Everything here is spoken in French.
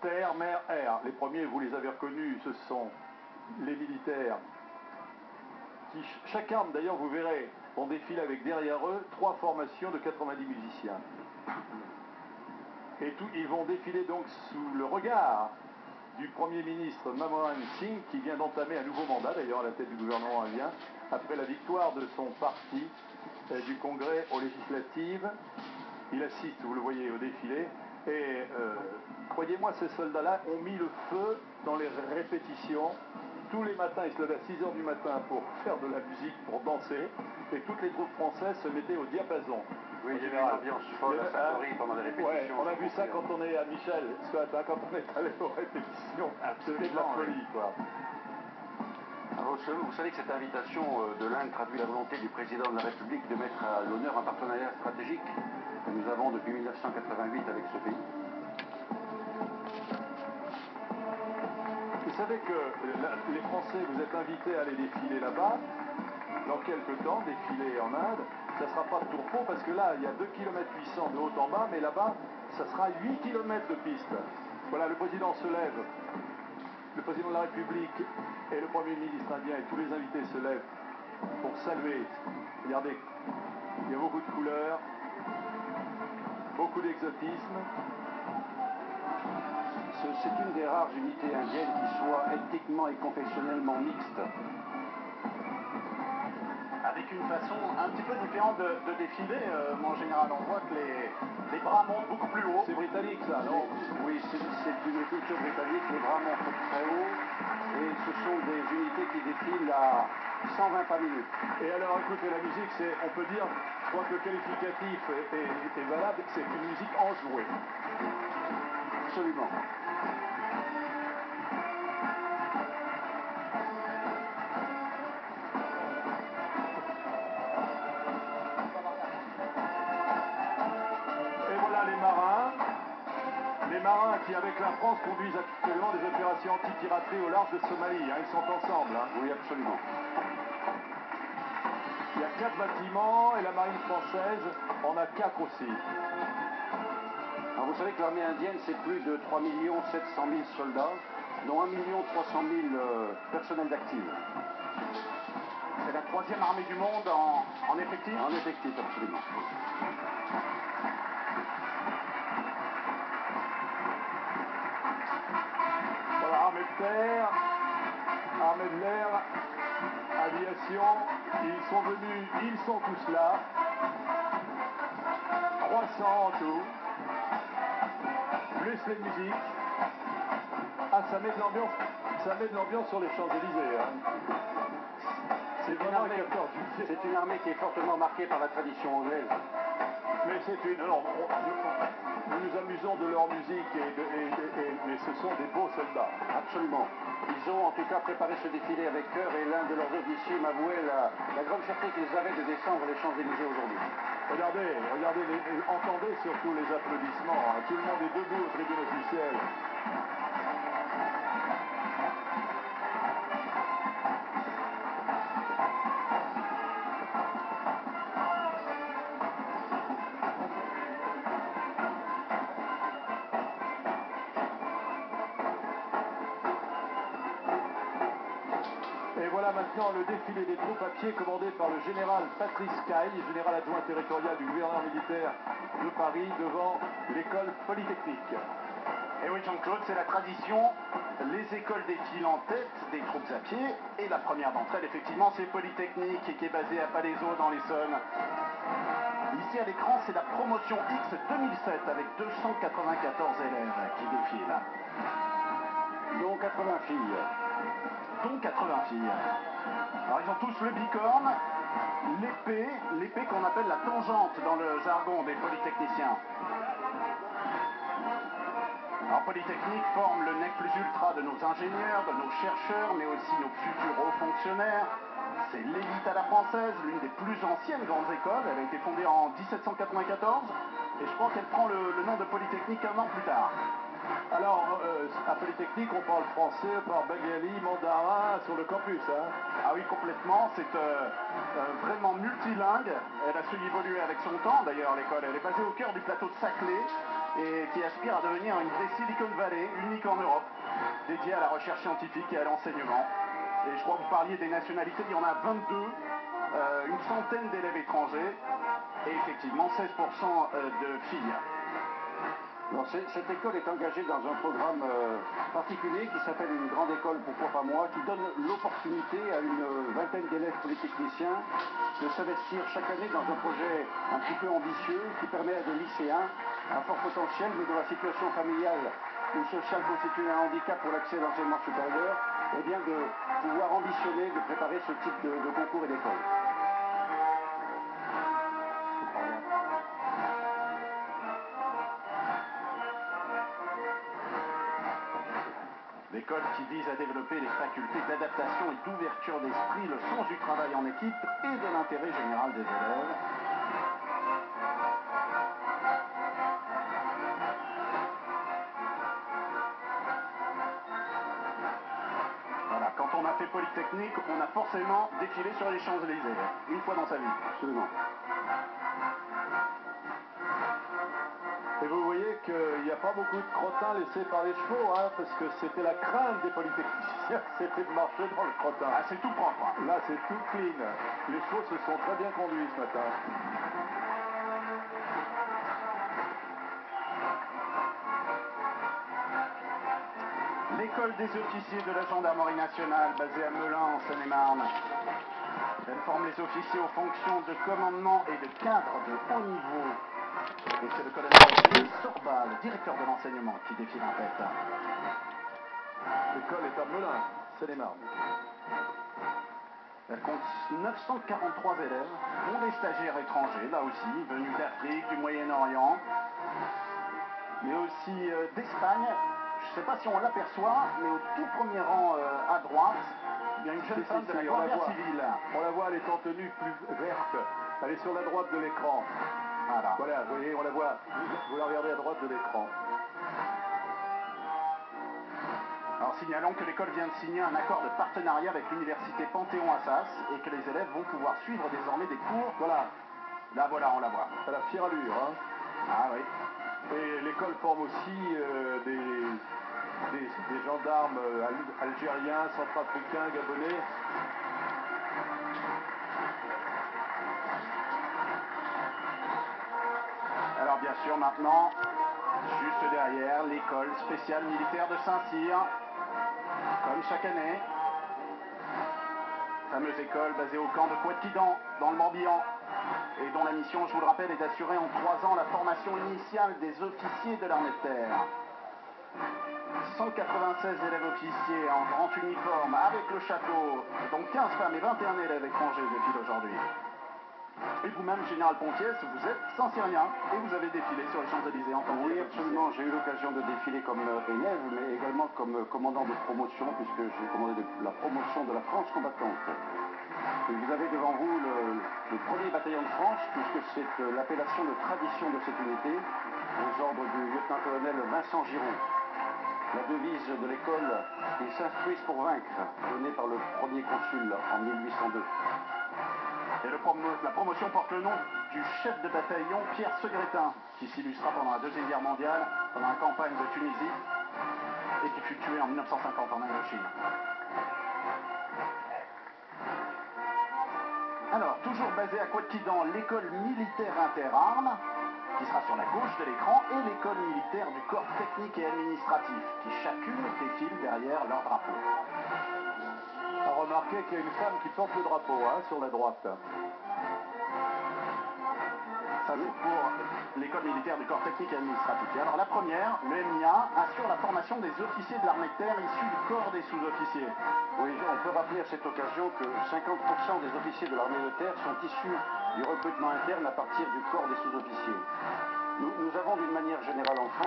terre, mer, air. Les premiers, vous les avez reconnus, ce sont les militaires qui, chaque arme d'ailleurs, vous verrez, on défile avec derrière eux 3 formations de 90 musiciens. Et ils vont défiler donc sous le regard du Premier ministre Manmohan Singh, qui vient d'entamer un nouveau mandat, d'ailleurs à la tête du gouvernement indien, après la victoire de son parti du Congrès aux législatives. Il assiste, vous le voyez, au défilé. Et croyez-moi, ces soldats-là ont mis le feu dans les répétitions. Tous les matins, ils se levaient à 6 h du matin pour faire de la musique, pour danser. Et toutes les troupes françaises se mettaient au diapason. Oui, il y avait une ambiance folle à Satori pendant les répétitions. Ouais, on a vu ça quand on est à Michel, ce matin, quand on est allé aux répétitions. C'était de la folie, quoi. Alors, vous savez que cette invitation de l'Inde traduit la volonté du président de la République de mettre à l'honneur un partenariat stratégique que nous avons depuis 1988 avec ce pays. Vous savez que les Français, vous êtes invités à aller défiler là-bas, dans quelques temps, défiler en Inde. Ça ne sera pas de tourpeau parce que là, il y a 2 km 800 de haut en bas, mais là-bas, ça sera 8 km de piste. Voilà, le président se lève, le président de la République et le Premier ministre indien et tous les invités se lèvent pour saluer. Regardez, il y a beaucoup de couleurs, beaucoup d'exotisme. C'est une des rares unités indiennes qui soit ethniquement et confessionnellement mixte. Avec une façon un petit peu différente de défiler. Mon général, on voit que les bras montent beaucoup plus haut. C'est britannique ça, non? Oui, c'est une culture britannique, les bras montent très haut. Et ce sont des unités qui défilent à 120 pas minutes. Et alors écoutez, la musique, on peut dire, je crois que le qualificatif est valable, c'est une musique enjouée. Absolument. Et voilà les marins qui avec la France conduisent actuellement des opérations anti-piraterie au large de Somalie. Hein, ils sont ensemble. Hein. Oui, absolument. Il y a 4 bâtiments et la marine française en a 4 aussi. Alors vous savez que l'armée indienne, c'est plus de 3 700 000 soldats, dont 1 300 000 personnels d'actifs. C'est la 3e armée du monde en effectif? En effectif, absolument. Voilà, armée de terre, armée de l'air, aviation, ils sont tous là. 300 en tout, plus les musiques. Ah, ça met de l'ambiance sur les Champs-Élysées. Hein. C'est une armée qui est fortement marquée par la tradition anglaise. Mais alors, nous nous amusons de leur musique, mais ce sont des beaux soldats. Absolument. Ils ont en tout cas préparé ce défilé avec cœur et l'un de leurs officiers m'avouait la grande fierté qu'ils avaient de descendre les Champs-Élysées aujourd'hui. Regardez, entendez surtout les applaudissements. Hein. Tout le monde est debout aux tribunes officielles. Et voilà maintenant le défilé des troupes à pied commandé par le général Patrice Caille, général adjoint territorial du gouverneur militaire de Paris, devant l'école polytechnique. Et oui, Jean-Claude, c'est la tradition. Les écoles défilent en tête des troupes à pied. Et la première d'entre elles, effectivement, c'est Polytechnique, qui est basée à Palaiseau dans l'Essonne. Ici à l'écran, c'est la promotion X 2007 avec 294 élèves qui défilent. Dont 80 filles. Dont 80 filles. Alors ils ont tous le bicorne, l'épée qu'on appelle la tangente dans le jargon des polytechniciens. Alors Polytechnique forme le nec plus ultra de nos ingénieurs, de nos chercheurs, mais aussi nos futurs hauts fonctionnaires. C'est l'élite à la française, l'une des plus anciennes grandes écoles. Elle a été fondée en 1794 et je crois qu'elle prend le nom de Polytechnique un an plus tard. Alors, à Polytechnique, on parle français, on parle bengali, mandarin sur le campus. Hein. Ah oui, complètement. C'est vraiment multilingue. Elle a su évoluer avec son temps, d'ailleurs, l'école. Elle est basée au cœur du plateau de Saclay. et qui aspire à devenir une vraie Silicon Valley, unique en Europe, dédiée à la recherche scientifique et à l'enseignement. Et je crois que vous parliez des nationalités, il y en a 22, une centaine d'élèves étrangers et effectivement 16% de filles. Alors, cette école est engagée dans un programme particulier qui s'appelle une grande école, pourquoi pas moi, qui donne l'opportunité à une vingtaine d'élèves polytechniciens de s'investir chaque année dans un projet un petit peu ambitieux qui permet à des lycéens à fort potentiel, mais dont la situation familiale ou sociale constitue un handicap pour l'accès à l'enseignement supérieur, eh bien de pouvoir ambitionner de préparer ce type de concours et d'école. L'école qui vise à développer les facultés d'adaptation et d'ouverture d'esprit, le sens du travail en équipe et de l'intérêt général des élèves. Voilà, quand on a fait Polytechnique, on a forcément défilé sur les Champs-Élysées, une fois dans sa vie. Absolument. Et vous voyez qu'il n'y a pas beaucoup de crottin laissés par les chevaux, hein, parce que c'était la crainte des polytechniciens, c'était de marcher dans le crottin. Ah, c'est tout propre. Là, c'est tout clean. Les chevaux se sont très bien conduits ce matin. L'école des officiers de la gendarmerie nationale, basée à Melun, en Seine-et-Marne. Elle forme les officiers aux fonctions de commandement et de cadre de haut niveau. Et c'est le colonel Sorba, le directeur de l'enseignement, qui défile en tête. L'école est à Melun, Seine-et-Marne. Elle compte 943 élèves, dont des stagiaires étrangers, là aussi, venus d'Afrique, du Moyen-Orient, mais aussi d'Espagne. Je ne sais pas si on l'aperçoit, mais au tout premier rang à droite, il y a une jeune femme de la Guardia civile. On la voit, elle est en tenue plus verte. Elle est sur la droite de l'écran. Voilà, vous voyez, on la voit. Vous la regardez à droite de l'écran. Alors signalons que l'école vient de signer un accord de partenariat avec l'université Panthéon-Assas et que les élèves vont pouvoir suivre désormais des cours. Voilà. Là, voilà, on la voit. Elle a fière allure, hein. Ah oui. Et l'école forme aussi des gendarmes algériens, centrafricains, gabonais. Alors bien sûr, maintenant, juste derrière, l'école spéciale militaire de Saint-Cyr, comme chaque année. Fameuse école basée au camp de Couët-Quidan, dans le Morbihan, et dont la mission, je vous le rappelle, est d'assurer en 3 ans la formation initiale des officiers de l'armée de terre. 196 élèves officiers en grand uniforme avec le chapeau, dont 15 femmes et 21 élèves étrangers défilent aujourd'hui. Et vous-même, Général Pontiès, vous êtes Saint-Cyrien et vous avez défilé sur les Champs-Élysées en tant que... Oui, absolument. J'ai eu l'occasion de défiler comme élève, mais également comme commandant de promotion, puisque j'ai commandé la promotion de la France combattante. Et vous avez devant vous le premier bataillon de France, puisque c'est l'appellation de tradition de cette unité, aux ordres du lieutenant-colonel Vincent Giron. La devise de l'école, ils s'instruisent pour vaincre, donnée par le premier consul en 1802. Et la promotion porte le nom du chef de bataillon Pierre Segretin, qui s'illustra pendant la Deuxième Guerre mondiale, pendant la campagne de Tunisie, et qui fut tué en 1950 en Indochine. Alors, toujours basée à Couët-Quidan, l'école militaire interarmes, qui sera sur la gauche de l'écran, et l'école militaire du corps technique et administratif, qui chacune défile derrière leur drapeau. Remarquez qu'il y a une femme qui porte le drapeau, hein, sur la droite. Ça, c'est pour l'école militaire du corps technique et administratif. Et alors, la première, le MIA, assure la formation des officiers de l'armée de terre issus du corps des sous-officiers. Oui, on peut rappeler à cette occasion que 50% des officiers de l'armée de terre sont issus du recrutement interne à partir du corps des sous-officiers. Nous avons d'une manière générale en France